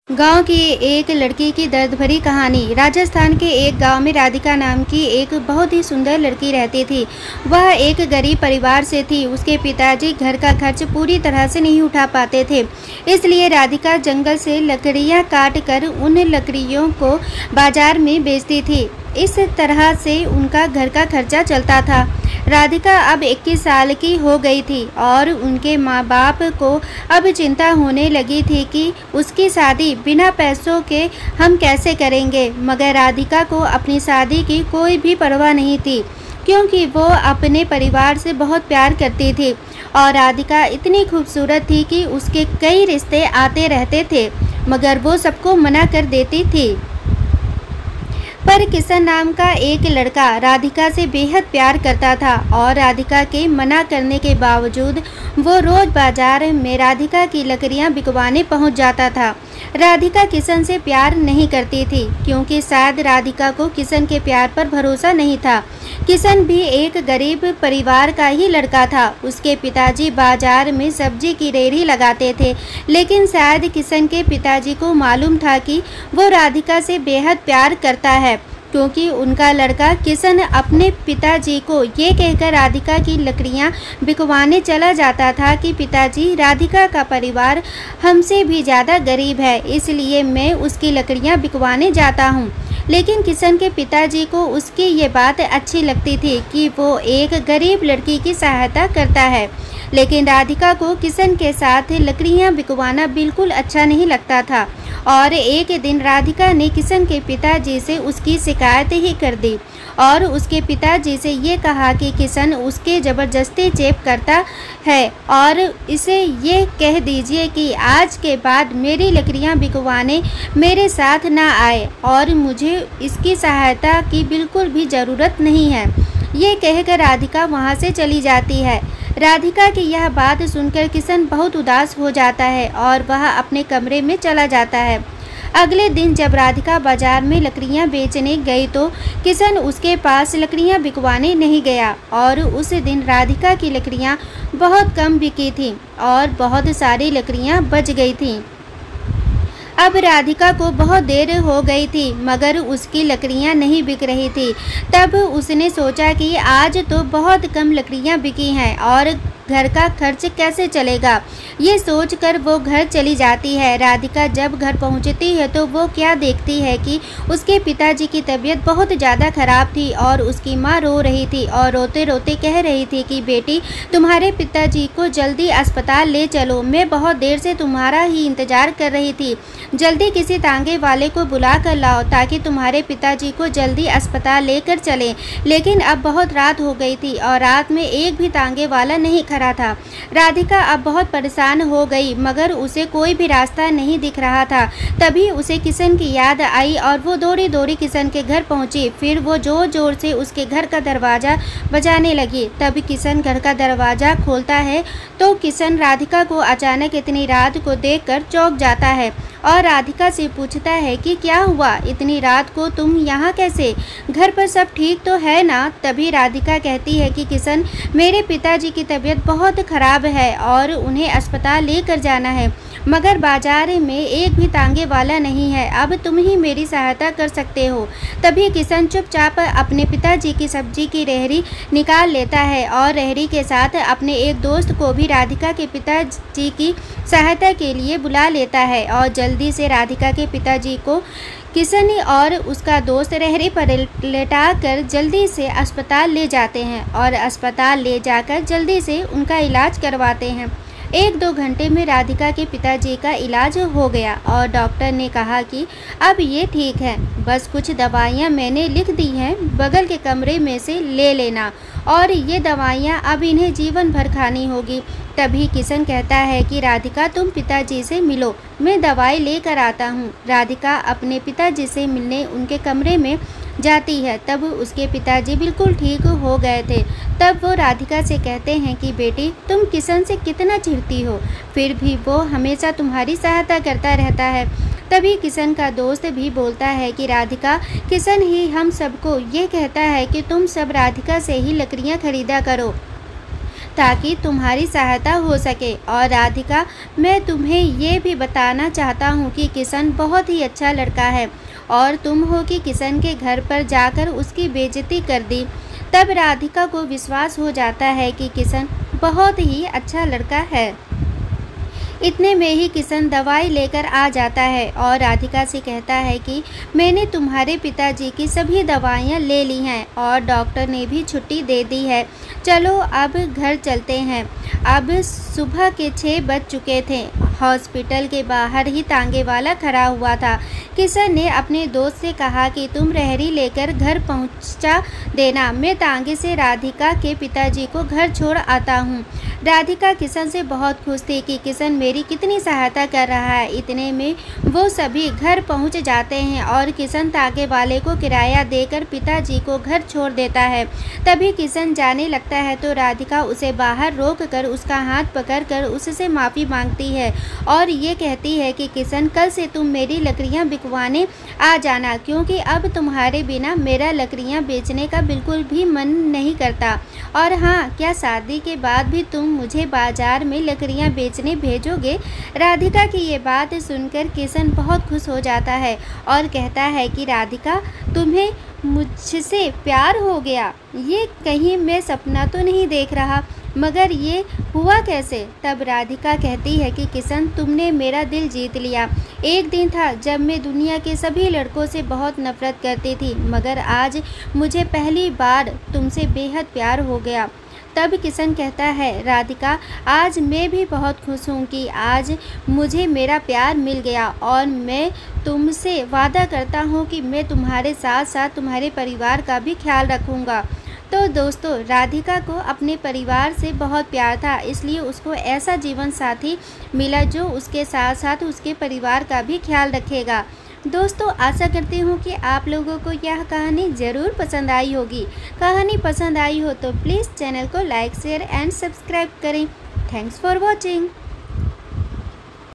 गांव की एक लड़की की दर्द भरी कहानी। राजस्थान के एक गांव में राधिका नाम की एक बहुत ही सुंदर लड़की रहती थी। वह एक गरीब परिवार से थी। उसके पिताजी घर का खर्च पूरी तरह से नहीं उठा पाते थे, इसलिए राधिका जंगल से लकड़ियां काट कर उन लकड़ियों को बाजार में बेचती थी। इस तरह से उनका घर का खर्चा चलता था। राधिका अब 21 साल की हो गई थी और उनके माँ बाप को अब चिंता होने लगी थी कि उसकी शादी बिना पैसों के हम कैसे करेंगे। मगर राधिका को अपनी शादी की कोई भी परवाह नहीं थी, क्योंकि वो अपने परिवार से बहुत प्यार करती थी और राधिका इतनी खूबसूरत थी कि उसके कई रिश्ते आते रहते थे, मगर वो सबको मना कर देती थी। पर किशन नाम का एक लड़का राधिका से बेहद प्यार करता था और राधिका के मना करने के बावजूद वो रोज बाजार में राधिका की लकड़ियां बिकवाने पहुंच जाता था। राधिका किशन से प्यार नहीं करती थी, क्योंकि शायद राधिका को किशन के प्यार पर भरोसा नहीं था। किशन भी एक गरीब परिवार का ही लड़का था। उसके पिताजी बाजार में सब्जी की रेहड़ी लगाते थे, लेकिन शायद किशन के पिताजी को मालूम था कि वो राधिका से बेहद प्यार करता है, क्योंकि उनका लड़का किशन अपने पिताजी को ये कहकर राधिका की लकड़ियां बिकवाने चला जाता था कि पिताजी, राधिका का परिवार हमसे भी ज़्यादा गरीब है, इसलिए मैं उसकी लकड़ियां बिकवाने जाता हूँ। लेकिन किशन के पिताजी को उसकी ये बात अच्छी लगती थी कि वो एक गरीब लड़की की सहायता करता है, लेकिन राधिका को किशन के साथ लकड़ियां बिकवाना बिल्कुल अच्छा नहीं लगता था। और एक दिन राधिका ने किशन के पिताजी से उसकी शिकायत ही कर दी और उसके पिताजी से ये कहा कि किशन उसके ज़बरदस्ती चेप करता है और इसे ये कह दीजिए कि आज के बाद मेरी लकड़ियां बिकवाने मेरे साथ ना आए और मुझे इसकी सहायता की बिल्कुल भी ज़रूरत नहीं है। ये कहकर राधिका वहाँ से चली जाती है। राधिका की यह बात सुनकर किशन बहुत उदास हो जाता है और वह अपने कमरे में चला जाता है। अगले दिन जब राधिका बाजार में लकड़ियां बेचने गई तो किशन उसके पास लकड़ियां बिकवाने नहीं गया और उस दिन राधिका की लकड़ियां बहुत कम बिकी थीं और बहुत सारी लकड़ियां बच गई थीं। अब राधिका को बहुत देर हो गई थी, मगर उसकी लकड़ियां नहीं बिक रही थी। तब उसने सोचा कि आज तो बहुत कम लकड़ियां बिकी हैं और घर का खर्च कैसे चलेगा। ये सोचकर वो घर चली जाती है। राधिका जब घर पहुंचती है तो वो क्या देखती है कि उसके पिताजी की तबीयत बहुत ज़्यादा ख़राब थी और उसकी माँ रो रही थी और रोते रोते कह रही थी कि बेटी, तुम्हारे पिताजी को जल्दी अस्पताल ले चलो, मैं बहुत देर से तुम्हारा ही इंतज़ार कर रही थी। जल्दी किसी तांगे वाले को बुला कर लाओ ताकि तुम्हारे पिताजी को जल्दी अस्पताल लेकर चलें। लेकिन अब बहुत रात हो गई थी और रात में एक भी तांगे वाला नहीं खड़ा था। राधिका अब बहुत परेशान हो गई, मगर उसे कोई भी रास्ता नहीं दिख रहा था। तभी उसे किशन की याद आई और वो दौड़ी दौड़ी किशन के घर पहुंची। फिर वो जोर जोर से उसके घर का दरवाज़ा बजाने लगी। तब किशन घर का दरवाज़ा खोलता है तो किशन राधिका को अचानक इतनी रात को देखकर चौंक जाता है और राधिका से पूछता है कि क्या हुआ, इतनी रात को तुम यहाँ कैसे, घर पर सब ठीक तो है ना। तभी राधिका कहती है कि किशन, मेरे पिताजी की तबीयत बहुत ख़राब है और उन्हें अस्पताल लेकर जाना है, मगर बाजार में एक भी तांगे वाला नहीं है। अब तुम ही मेरी सहायता कर सकते हो। तभी किशन चुपचाप अपने पिताजी की सब्जी की रेहड़ी निकाल लेता है और रेहड़ी के साथ अपने एक दोस्त को भी राधिका के पिताजी की सहायता के लिए बुला लेता है और जल्दी से राधिका के पिताजी को किशन और उसका दोस्त रेहड़ी पर लेटा कर जल्दी से अस्पताल ले जाते हैं और अस्पताल ले जाकर जल्दी से उनका इलाज करवाते हैं। 1-2 घंटे में राधिका के पिताजी का इलाज हो गया और डॉक्टर ने कहा कि अब ये ठीक है, बस कुछ दवाइयाँ मैंने लिख दी हैं, बगल के कमरे में से ले लेना और ये दवाइयाँ अब इन्हें जीवन भर खानी होगी। तभी किशन कहता है कि राधिका, तुम पिताजी से मिलो, मैं दवाई लेकर आता हूँ। राधिका अपने पिताजी से मिलने उनके कमरे में जाती है। तब उसके पिताजी बिल्कुल ठीक हो गए थे। तब वो राधिका से कहते हैं कि बेटी, तुम किशन से कितना चिढ़ती हो, फिर भी वो हमेशा तुम्हारी सहायता करता रहता है। तभी किशन का दोस्त भी बोलता है कि राधिका, किशन ही हम सबको ये कहता है कि तुम सब राधिका से ही लकड़ियाँ खरीदा करो ताकि तुम्हारी सहायता हो सके। और राधिका, मैं तुम्हें ये भी बताना चाहता हूँ कि किशन बहुत ही अच्छा लड़का है और तुम हो कि किशन के घर पर जाकर उसकी बेइज्जती कर दी। तब राधिका को विश्वास हो जाता है कि किशन बहुत ही अच्छा लड़का है। इतने में ही किशन दवाई लेकर आ जाता है और राधिका से कहता है कि मैंने तुम्हारे पिताजी की सभी दवाइयाँ ले ली हैं और डॉक्टर ने भी छुट्टी दे दी है। चलो अब घर चलते हैं। अब सुबह के 6 बज चुके थे। हॉस्पिटल के बाहर ही तांगे वाला खड़ा हुआ था। किशन ने अपने दोस्त से कहा कि तुम रेहड़ी लेकर घर पहुंचा देना, मैं तांगे से राधिका के पिताजी को घर छोड़ आता हूं। राधिका किशन से बहुत खुश थी कि किशन मेरी कितनी सहायता कर रहा है। इतने में वो सभी घर पहुंच जाते हैं और किशन तांगे वाले को किराया देकर पिताजी को घर छोड़ देता है। तभी किशन जाने लगता है तो राधिका उसे बाहर रोक कर उसका हाथ पकड़कर उससे माफ़ी मांगती है और ये कहती है कि किशन, कल से तुम मेरी लकड़ियाँ बिकवाने आ जाना, क्योंकि अब तुम्हारे बिना मेरा लकड़ियाँ बेचने का बिल्कुल भी मन नहीं करता। और हाँ, क्या शादी के बाद भी तुम मुझे बाजार में लकड़ियाँ बेचने भेजोगे? राधिका की ये बात सुनकर किशन बहुत खुश हो जाता है और कहता है कि राधिका, तुम्हें मुझसे प्यार हो गया? ये कहीं मैं सपना तो नहीं देख रहा, मगर ये हुआ कैसे? तब राधिका कहती है कि किशन, तुमने मेरा दिल जीत लिया। एक दिन था जब मैं दुनिया के सभी लड़कों से बहुत नफरत करती थी, मगर आज मुझे पहली बार तुमसे बेहद प्यार हो गया। तब किशन कहता है, राधिका, आज मैं भी बहुत खुश हूँ कि आज मुझे मेरा प्यार मिल गया और मैं तुमसे वादा करता हूँ कि मैं तुम्हारे साथ साथ तुम्हारे परिवार का भी ख्याल रखूँगा। तो दोस्तों, राधिका को अपने परिवार से बहुत प्यार था, इसलिए उसको ऐसा जीवन साथी मिला जो उसके साथ साथ उसके परिवार का भी ख्याल रखेगा। दोस्तों, आशा करती हूँ कि आप लोगों को यह कहानी ज़रूर पसंद आई होगी। कहानी पसंद आई हो तो प्लीज़ चैनल को लाइक, शेयर एंड सब्सक्राइब करें। Thanks for watching.